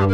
So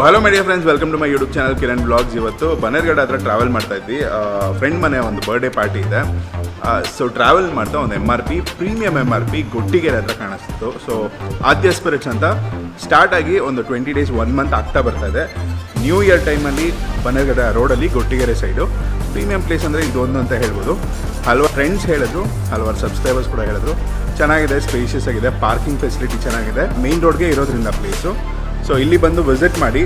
hello my dear friends, welcome to my YouTube channel Kiran Vlogs. ಇವತ್ತು ಬನ್ನೇರ್ಘಟ್ಟ ಹತ್ರ travel ಮಾಡ್ತಾ ಇದ್ವಿ. Friend ಮನೆ ಒಂದು ಬರ್ಡೇ ಪಾರ್ಟಿ ಇದೆ. ಸೊ ಟ್ರಾವೆಲ್ ಮಾಡ್ತಾ ಒಂದು MRP ಪ್ರೀಮಿಯಂ MRP ಗೊಟ್ಟಿಗೆರೆ ಹತ್ರ ಕಾಣಿಸ್ತು. ಸೊ ಆದ್ಯ ಸ್ಪಿರಿಟ್ಸ್ ಅಂತ ಸ್ಟಾರ್ಟ್ ಆಗಿ ಒಂದು 20 days 1 month ಆಗ್ತಾ ಬರ್ತಾ ಇದೆ. ನ್ಯೂ ಇಯರ್ ಟೈಮಲ್ಲಿ ಬನ್ನೇರ್ಘಟ್ಟ ರೋಡಲ್ಲಿ ಗೊಟ್ಟಿಗೆರೆ ಸೈಡು ಪ್ರೀಮಿಯಂ ಪ್ಲೇಸ್ ಅಂದರೆ ಇದೊಂದು ಅಂತ ಹೇಳ್ಬೋದು. ಹಲವಾರು ಫ್ರೆಂಡ್ಸ್ ಹೇಳಿದ್ರು, ಹಲವಾರು ಸಬ್ಸ್ಕ್ರೈಬರ್ಸ್ ಕೂಡ ಹೇಳಿದ್ರು ಚೆನ್ನಾಗಿದೆ, ಸ್ಪೇಷಿಯಸ್ ಆಗಿದೆ, ಪಾರ್ಕಿಂಗ್ ಫೆಸಿಲಿಟಿ ಚೆನ್ನಾಗಿದೆ, ಮೇನ್ ರೋಡ್ಗೆ ಇರೋದ್ರಿಂದ ಪ್ಲೇಸು. ಸೊ ಇಲ್ಲಿ ಬಂದು ವಿಸಿಟ್ ಮಾಡಿ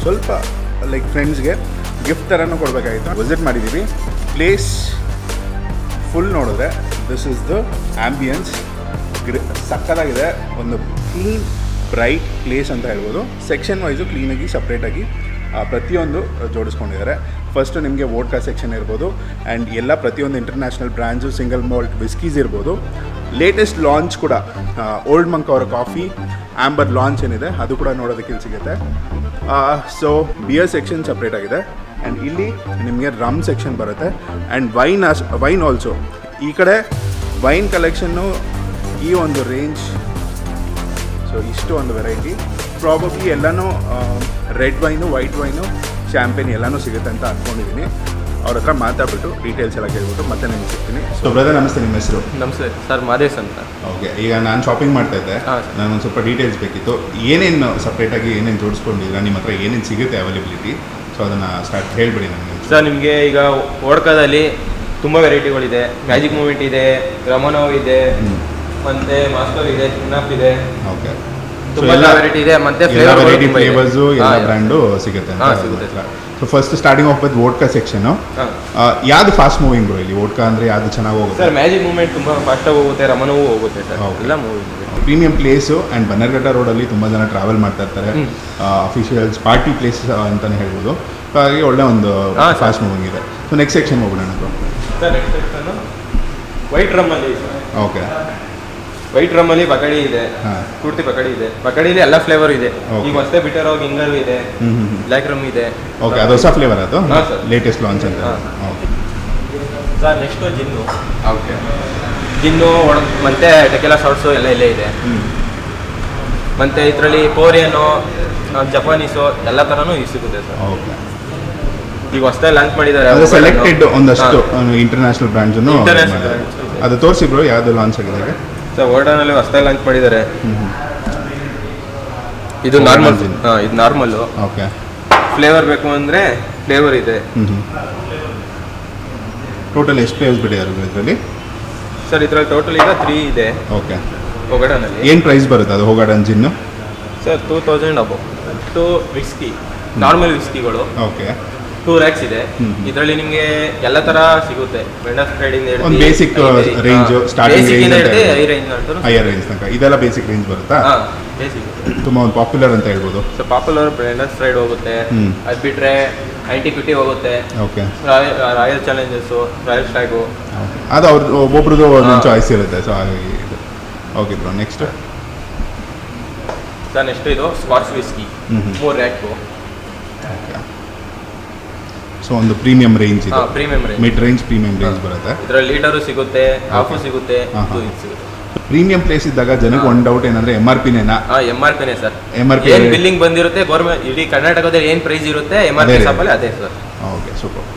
ಸ್ವಲ್ಪ ಲೈಕ್ ಫ್ರೆಂಡ್ಸ್ಗೆ ಗಿಫ್ಟ್ ಥರನೂ ಕೊಡಬೇಕಾಗಿತ್ತು. ವಿಸಿಟ್ ಮಾಡಿದ್ದೀವಿ. ಪ್ಲೇಸ್ ಫುಲ್ ನೋಡಿದ್ರೆ ದಿಸ್ ಇಸ್ ದ ಆ್ಯಂಬಿಯನ್ಸ್. ಸಕ್ಕತ್ತಾಗಿದೆ. ಒಂದು ಕ್ಲೀನ್ ಬ್ರೈಟ್ ಪ್ಲೇಸ್ ಅಂತ ಹೇಳ್ಬೋದು. ಸೆಕ್ಷನ್ ವೈಸು ಕ್ಲೀನಾಗಿ ಸಪ್ರೇಟಾಗಿ ಪ್ರತಿಯೊಂದು ಜೋಡಿಸ್ಕೊಂಡಿದ್ದಾರೆ. ಫಸ್ಟು ನಿಮಗೆ ವೋಡ್ಕಾ ಸೆಕ್ಷನ್ ಇರ್ಬೋದು ಆ್ಯಂಡ್ ಎಲ್ಲ ಪ್ರತಿಯೊಂದು international brands, single malt whiskies ಇರ್ಬೋದು. ಲೇಟೆಸ್ಟ್ ಲಾಂಚ್ ಕೂಡ ಓಲ್ಡ್ ಮಂಕ್ ಅವರ ಕಾಫಿ ಆಂಬರ್ ಲಾಂಚ್ ಏನಿದೆ ಅದು ಕೂಡ ನೋಡೋದಕ್ಕೆ ಇಲ್ಲಿ ಸಿಗುತ್ತೆ. ಸೊ ಬಿಯರ್ ಸೆಕ್ಷನ್ ಸಪ್ರೇಟ್ ಆಗಿದೆ ಆ್ಯಂಡ್ ಇಲ್ಲಿ ನಿಮಗೆ ರಮ್ ಸೆಕ್ಷನ್ ಬರುತ್ತೆ ಆ್ಯಂಡ್ ವೈನ್ ಆಲ್ಸೋ. ಈ ಕಡೆ ವೈನ್ ಕಲೆಕ್ಷನ್ನು ಈ ಒಂದು ರೇಂಜ್. ಸೊ ಇಷ್ಟು ಒಂದು ವೆರೈಟಿ. ಪ್ರಾಬಬ್ಲಿ ಎಲ್ಲನೂ red wine, white wine, champagne ಎಲ್ಲನೂ ಸಿಗುತ್ತೆ ಅಂತ ಅಂದ್ಕೊಂಡಿದ್ದೀನಿ. ಅವ್ರ ಹತ್ರ ಮಾತಾಡ್ಬಿಟ್ಟು ಡೀಟೇಲ್ಸ್ ಎಲ್ಲ ಕೇಳ್ಬಿಟ್ಟು ಮತ್ತೆ ನಿಮಗೆ ಸಿಗ್ತೀನಿ. ಸೊ ಬ್ರದರ್ ನಮಸ್ತೆ, ನಿಮ್ಮ ಹೆಸರು? ನಮಸ್ತೆ ಸರ್, ಮಾದೇಶ್ ಅಂತ. ಓಕೆ, ಈಗ ನಾನು ಶಾಪಿಂಗ್ ಮಾಡ್ತಾ ಇದ್ದೆ, ನನಗೊಂದು ಸ್ವಲ್ಪ ಡೀಟೇಲ್ಸ್ ಬೇಕಿತ್ತು. ಏನೇನು ಸಪ್ರೇಟಾಗಿ ಏನೇನು ಜೋಡಿಸ್ಕೊಂಡಿದ್ದೀರಾ, ನಿಮ್ಮ ಹತ್ರ ಏನೇನು ಸಿಗುತ್ತೆ ಅವೈಲಬಿಲಿಟಿ? ಸೊ ಅದನ್ನು ಸ್ಟಾರ್ಟ್ ಹೇಳಿಬಿಡಿ ನನಗೆ. ಸರ್ ನಿಮಗೆ ಈಗ ವೋಡ್ಕಾದಲ್ಲಿ ತುಂಬ ವೆರೈಟಿಗಳಿದೆ. ಮ್ಯಾಜಿಕ್ ಮೂಮೆಂಟ್ ಇದೆ, ರಮನೋವ್ ಇದೆ, ಮತ್ತು ಮಾಸ್ಟರ್ ಇದೆ, ಚಿನ್ನಾಪ್ ಇದೆ. ಓಕೆ, ತುಂಬ ವೆರೈಟಿ ಇದೆ. ಮತ್ತು ಫ್ಲೇವರ್ಸು ಎಲ್ಲ ಬ್ರ್ಯಾಂಡು ಸಿಗುತ್ತೆ. ಸಿಗುತ್ತೆ sir. So first starting of with vodka section. ಯಾವುದು ಫಾಸ್ಟ್ ಮೂವಿಂಗ್ ಬ್ರೋ ಇಲ್ಲಿ? ವೋಡ್ಕಾ ಅಂದರೆ ಯಾವುದು ಚೆನ್ನಾಗಿ ಹೋಗುತ್ತೆ? ಸರ್ ಮ್ಯಾಜಿಕ್ ಮೂಮೆಂಟ್ ತುಂಬ ಫಾಸ್ಟಾಗಿ ಹೋಗುತ್ತೆ, ರಮನೋವು ಹೋಗುತ್ತೆ ಸರ್, ಎಲ್ಲ moving. Premium place and Bannerghatta ರೋಡಲ್ಲಿ ತುಂಬ ಜನ ಟ್ರಾವೆಲ್ ಮಾಡ್ತಾ ಇರ್ತಾರೆ. ಅಫಿಷಿಯಲ್ಸ್ ಪಾರ್ಟಿ ಪ್ಲೇಸ್ ಅಂತಲೇ ಹೇಳ್ಬೋದು. ಸೊ ಹಾಗಾಗಿ ಒಳ್ಳೆ ಒಂದು ಫಾಸ್ಟ್ ಮೂವಿಂಗ್ ಇದೆ. ಸೊ ನೆಕ್ಸ್ಟ್ ಸೆಕ್ಷನ್ ಹೋಗೋಣ bro. Sir next section white ರಮ್ಮಲ್ಲಿ. ಓಕೆ, ವೈಟ್ ರಮ್ಮಲ್ಲಿ ಬಕಡಿ ಇದೆ, ಪೂರ್ತಿ ಬಕಡಿ ಇದೆ. ಬಕಡಿಲಿ ಎಲ್ಲ ಫ್ಲೇವರ್ ಇದೆ. ಈಗ ಹೊಸದೇ ಬಿಟ್ಟಿರೋ ಗಿಂಗರ್ ಇದೆ, ಬ್ಲ್ಯಾಕ್ ರಮ್ ಇದೆ. ಓಕೆ, ಅದು ಹೊಸ ಫ್ಲೇವರ್ ಅದು ಲೇಟೆಸ್ಟ್ ಲಾಂಚ್ ಅಂತ. Okay sir next gin. Okay, gin ಮತ್ತು ಟೆಕೆಲಾ ಶಾರ್ಟ್ಸು ಎಲ್ಲ ಇಲ್ಲೇ ಇದೆ. ಮತ್ತು ಇದರಲ್ಲಿ ಕೊರಿಯನು, ಜಪಾನೀಸು ಎಲ್ಲ ಥರನೂ ಸಿಗುತ್ತೆ ಸರ್. ಓಕೆ, ಈಗ ಹೊಸದಾಗಿ ಲಾಂಚ್ ಮಾಡಿದ್ದಾರೆ. ಸೆಲೆಕ್ಟೆಡ್ ಒಂದಷ್ಟು ಇಂಟರ್ನ್ಯಾಷನಲ್ ಬ್ರ್ಯಾಂಡ್ಸನ್ನು ಅದು ತೋರಿಸಿ ಬ್ರೋ, ಯಾವುದು ಲಾಂಚ್ ಆಗಿದೆ ಸರ್? ಓರ್ಡನಲ್ಲಿ ಹೊಸದಾಗಿ ಲಾಂಚ್ ಮಾಡಿದ್ದಾರೆ. ಇದು ನಾರ್ಮಲ್. ಇದು ನಾರ್ಮಲ್ಲು. ಓಕೆ, ಫ್ಲೇವರ್ ಬೇಕು ಅಂದರೆ ಫ್ಲೇವರ್ ಇದೆ. ಟೋಟಲ್ ಎಷ್ಟು ಫ್ಲೇವರ್ಸ್ ಬಿಟ್ಟಿದ್ದಾರೆ ಇದರಲ್ಲಿ? ಸರ್ ಇದರಲ್ಲಿ ಟೋಟಲ್ ಈಗ 3 ಇದೆ. ಓಕೆ, ಹೋಗಾಡನಲ್ಲಿ ಏನು ಪ್ರೈಸ್ ಬರುತ್ತೆ ಅದು ಹೋಗಾಡನ್ ಜಿನ್ನು? ಸರ್ 2000 ಅಬೋ. 2 ವಿಸ್ಕಿ, ನಾರ್ಮಲ್ ವಿಸ್ಕಿಗಳು. ಓಕೆ, 2 ರ್ಯಾಕ್ಸ್ ಇದೆ. ಇದರಲ್ಲಿ ನಿಮಗೆ ಎಲ್ಲ ಥರ ಸಿಗುತ್ತೆ. ವೆಂಡರ್ ಸ್ಪ್ರೆಡಿಂದ ಒಂದು ಬೇಸಿಕ್ ರೇಂಜ್, ಸ್ಟಾರ್ಟಿಂಗ್ ರೇಂಜ್ ಹಿಡಿದು ಹೈ ರೇಂಜ್ ಅಂತ. ಹೈಯರ್ ರೇಂಜ್ ತನಕ ಇದೆಲ್ಲ ಬೇಸಿಕ್ ರೇಂಜ್ ಬರುತ್ತಾ? ಬೇಸಿಕ್. ತುಂಬ ಒಂದು ಪಾಪ್ಯುಲರ್ ಅಂತ ಹೇಳ್ಬೋದು. ಸೊ ಪಾಪ್ಯುಲರ್ ವೆಂಡರ್ ಸ್ಪ್ರೆಡ್ ಹೋಗುತ್ತೆ. ಅದು ಬಿಟ್ಟರೆ 90-50 ಹೋಗುತ್ತೆ. ಓಕೆ, ರಾಯಲ್ ಚಾಲೆಂಜಸ್ಸು, ರಾಯಲ್ ಸ್ಟ್ಯಾಗು, ಅದು ಅವ್ರದ್ದು ಒಬ್ಬೊಬ್ರದ್ದು ಒಂದೊಂದು ಚಾಯ್ಸ್ ಇರುತ್ತೆ. ಸೊ ಹಾಗಾಗಿ ಇದು. Okay bro, next sir next ಇದು ಸ್ಕಾಚ್ ವಿಸ್ಕಿ, 3 ರ್ಯಾಕು. ಸೊ ಒಂದು ಪ್ರೀಮಿಯಂ ರೇಂಜ್ ಇದೆ. Premium range, mid range premium range ಬರುತ್ತೆ. ಇದರಲ್ಲಿ ಲೀಟರು ಸಿಗುತ್ತೆ, ಹಾಫು ಸಿಗುತ್ತೆ, ಇದು ಸಿಗುತ್ತೆ. ಪ್ರೀಮಿಯಂ ಪ್ಲೇಸ್ ಇದ್ದಾಗ ಜನಕ್ಕೆ ಒಂದು ಡೌಟ್ ಏನಂದ್ರೆ MRPನೇನಾ? MRPನೇ ಸರ್. MRP ಏನು ಬಿಲ್ಲಿಂಗ್ ಬಂದಿರುತ್ತೆ ಗೌರ್ಮೆಂಟ್ ಇಡೀ ಕರ್ನಾಟಕದಲ್ಲಿ ಏನು ಪ್ರೈಸ್ ಇರುತ್ತೆ MRP ಶಾಪಲ್ಲಿ ಅದೇ ಸರ್. Okay, super.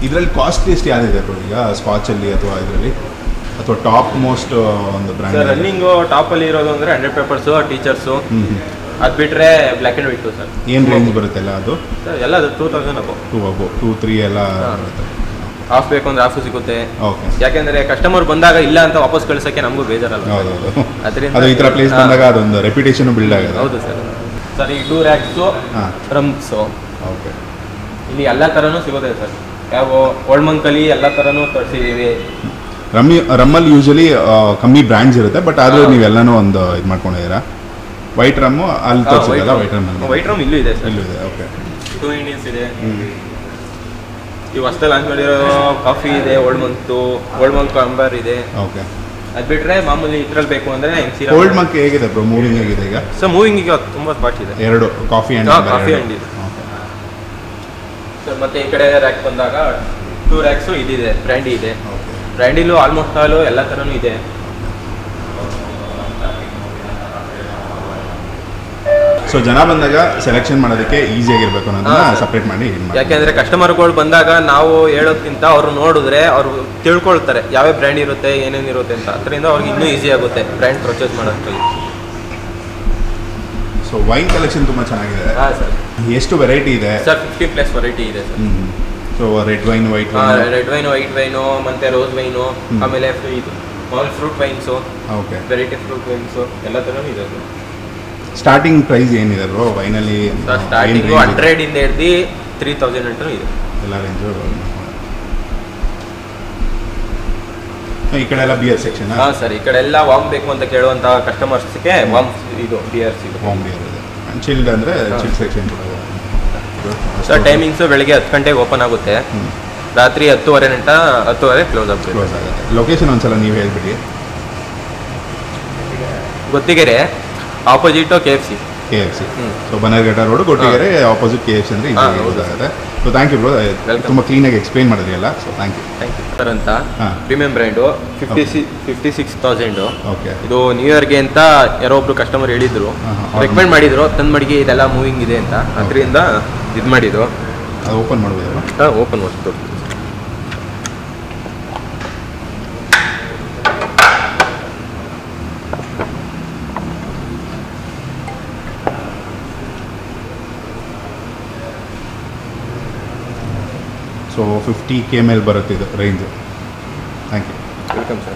ಇದರಲ್ಲಿ ಕಾಸ್ಟ್ಲಿಯಸ್ಟ್ ಯಾರಿದೆ ಬ್ರೋ ಈಗ ಸ್ಕಾಚಲ್ಲಿ ಅಥವಾ ಇದರಲ್ಲಿ, ಅಥವಾ ಟಾಪ್ ಮೋಸ್ಟ್ ಒಂದು ಬ್ರ್ಯಾಂಡ್? ಸರ್ ರನ್ನಿಂಗು ಟಾಪಲ್ಲಿ ಇರೋದು ಅಂದರೆ 100 ಪೇಪರ್ಸು, ಟೀಚರ್ಸು. ಅದು ಬಿಟ್ಟರೆ ಬ್ಲ್ಯಾಕ್ ಆ್ಯಂಡ್ ವೈಟು ಸರ್. ಏನು ರೇಂಜ್ ಬರುತ್ತೆ ಎಲ್ಲ ಅದು? ಸರ್ ಎಲ್ಲ ಅದು 2000 ಅಬೋ. 2 ಅಬೋ, 2-3 ಎಲ್ಲ ಬರುತ್ತೆ. ಆಫ್ ಬೇಕು ಅಂದ್ರೆ ಆಫು ಸಿಗುತ್ತೆ. ಓಕೆ. ಯಾಕೆಂದ್ರೆ ಕಸ್ಟಮರ್ ಬಂದಾಗ ಇಲ್ಲ ಅಂತ ವಾಪಸ್ ಕಳ್ಸೋಕ್ಕೆ ನಮಗೂ ಬೇಜಾರಲ್ಲ. ಹೌದೌದು. ಅದರಿಂದ ಅದು ಈ ಥರ ಪ್ಲೇಸ್ ಬಂದಾಗ ಅದೊಂದು ರೆಪ್ಯುಟೇಷನ್ ಬಿಲ್ಡ್ ಆಗುತ್ತೆ. ಹೌದು ಸರ್. ಸರ್ ಈ 2 ರ್ಯಾಕ್ಸು ಡ್ರಮ್ಸು. ಓಕೆ. ಇಲ್ಲಿ ಎಲ್ಲ ಥರನೂ ಸಿಗುತ್ತೆ ಸರ್. ಯಾವ ಓಲ್ಡ್ ಮಂಕಲ್ಲಿ ಎಲ್ಲ ಥರನೂ ತರಿಸಿದ್ದೀವಿ. ರಮ್ಮಲ್ಲಿ ಯೂಶಲಿ ಕಮ್ಮಿ ಬ್ರ್ಯಾಂಡ್ಸ್ ಇರುತ್ತೆ, ಬಟ್ ಆದರೂ ನೀವೆಲ್ಲನೂ ಒಂದು ಇದು ಮಾಡ್ಕೊಂಡಿದ್ದೀರಾ. ವೈಟ್ ರಮ್ಮು ಅಲ್ಲಿ ತೋರಿಸಿದಲ್ಲ, ವೈಟ್ ರಮ್ ಇಲ್ಲೂ ಇದೆ ಸರ್. ಇಲ್ಲೂ ಇದೆ. ಓಕೆ. 2 ಇಂಡಿಯನ್ಸ್ ಇದೆ. ಈ ಹೊಸದಲ್ಲಿ ಲಾಂಚ್ ಮಾಡಿರೋ ಕಾಫಿ ಇದೆ, ಓಲ್ಡ್ ಮಂಕ್ ಅಂಬರ್ ಇದೆ. ಓಕೆ. ಅದು ಬಿಟ್ಟರೆ ಮಾಮೂಲಿ ಇದ್ರಲ್ಲಿ ಬೇಕು ಅಂದರೆ ಓಲ್ಡ್ ಮಂಕ್ ಹೇಗಿದೆ ಬ್ರೋ, ಮೂವಿಂಗ್ ಹೇಗಿದೆ ಈಗ? ಸರ್ ಮೂವಿಂಗ್ ಈಗ ತುಂಬ ಸ್ಪಾಟ್ ಇದೆ. 2 ಕಾಫಿ ಆ್ಯಂಡ್ ಕಾಫಿ ಆ್ಯಂಡ್ ಇದೆ ಸರ್. ಮತ್ತು ಈ ಕಡೆ ರ್ಯಾಕ್ ಬಂದಾಗ 2 ರ್ಯಾಕ್ಸು ಇದಿದೆ, ಬ್ರ್ಯಾಂಡಿ ಇದೆ. ಬ್ರ್ಯಾಂಡಿಲು ಆಲ್ಮೋಸ್ಟ್ ಆಲು ಎಲ್ಲ ಥರನೂ ಇದೆ. ಸೊ ಜನ ಬಂದಾಗ ಸೆಲೆಕ್ಷನ್ ಮಾಡೋದಕ್ಕೆ ಈಸಿಯಾಗಿರ್ಬೇಕು ಅನ್ನೋದನ್ನ ಸಪ್ರೇಟ್ ಮಾಡಿ. ಯಾಕೆಂದರೆ ಕಸ್ಟಮರ್ಗಳು ಬಂದಾಗ ನಾವು ಹೇಳೋದ್ಕಿಂತ ಅವರು ನೋಡಿದ್ರೆ ಅವರು ತಿಳ್ಕೊಳ್ತಾರೆ ಯಾವ್ಯಾವ ಬ್ರ್ಯಾಂಡ್ ಇರುತ್ತೆ, ಏನೇನು ಇರುತ್ತೆ ಅಂತ. ಅದರಿಂದ ಅವ್ರಿಗೆ ಇನ್ನೂ ಈಸಿ ಆಗುತ್ತೆ ಬ್ರ್ಯಾಂಡ್ ಪರ್ಚೇಸ್ ಮಾಡೋದ್ರಲ್ಲಿ. ಸೊ ವೈನ್ ಕಲೆಕ್ಷನ್ ತುಂಬ ಚೆನ್ನಾಗಿದೆ. ಹಾಂ ಸರ್. ಎಷ್ಟು ವೆರೈಟಿ ಇದೆ ಸರ್? 50+ ವೆರೈಟಿ ಇದೆ sir. So red wine, white wine ಮತ್ತು ರೋಸ್ ವೈನು, ಆಮೇಲೆ ಇದು all fruit wines. Okay. Variety fruit wines ಎಲ್ಲ ಥರನೂ ಇದೆ ಸರ್. ಸ್ಟಾರ್ಟಿಂಗ್ ಪ್ರೈಸ್ ಏನಿದೆ ಬ್ರೋ ವೈನಲ್ಲಿ? ಸ್ಟಾರ್ಟಿಂಗು 100 ಇಂದ ಹಿಡ್ದು 3000 ಅಂತಲೂ ಇದೆ ಎಲ್ಲ ರೇಂಜು. ಈ ಕಡೆ ಎಲ್ಲ ಬಿಯರ್ ಸೆಕ್ಷನ್? ಹಾಂ ಸರ್. ಈ ಕಡೆ ಎಲ್ಲ ವಾಮ್ ಬೇಕು ಅಂತ ಕೇಳುವಂಥ ಕಸ್ಟಮರ್ಸ್ಗೆ ವಾಮ್ ಇದು ಬಿಯರ್ಸ್ ಇದೆ. ವಾಮ್ ಬಿಯರ್ ಇದೆ. ಚಿಲ್ಡ್ ಅಂದರೆ ಚಿಲ್ಡ್ ಸೆಕ್ಷನ್ ಕೂಡ ಇದೆ. ಸರ್ ಟೈಮಿಂಗ್ಸು ಬೆಳಿಗ್ಗೆ 10 ಗಂಟೆಗೆ ಓಪನ್ ಆಗುತ್ತೆ, ರಾತ್ರಿ 10:30 ಕ್ಲೋಸ್ ಆಗುತ್ತೆ. ಲೊಕೇಶನ್ ಒಂದ್ಸಲ ನೀವು ಹೇಳ್ಬಿಡಿ. Gottigere opposite KFC. So Bannerghatta road Gottigere opposite KFC ಅಂದರೆ ಯೂಸ್ ಆಗುತ್ತೆ. ಸೊ ಥ್ಯಾಂಕ್ ಯು ಬ್ರೋ, ತುಂಬ ಕ್ಲೀನಾಗಿ ಎಕ್ಸ್ಪ್ಲೈನ್ ಮಾಡಿದ್ರಿ ಎಲ್ಲ. So thank you sir. ಅಂತ ಪ್ರೀಮಿಯಂ ಬ್ರ್ಯಾಂಡು 56,000. ಓಕೆ. ಇದು ನ್ಯೂ ಇಯರ್ಗೆ ಅಂತ ಯಾರೋ ಒಬ್ರು ಕಸ್ಟಮರ್ ಹೇಳಿದ್ರು, ರೆಕಮೆಂಡ್ ಮಾಡಿದ್ರು, ತಂದು ಮಡಿಗೆ ಇದೆಲ್ಲ ಮೂವಿಂಗ್ ಇದೆ ಅಂತ. ಅದರಿಂದ ಇದು ಮಾಡಿದ್ದು. ಅದು ಓಪನ್ ಮಾಡ್ಬೋದಲ್ಲ? ಹಾಂ, ಓಪನ್ ಮಾಡ್ಬೋದು. ಸೊ 50 kml ಬರುತ್ತೆ ಇದು range. Thank you. Welcome sir.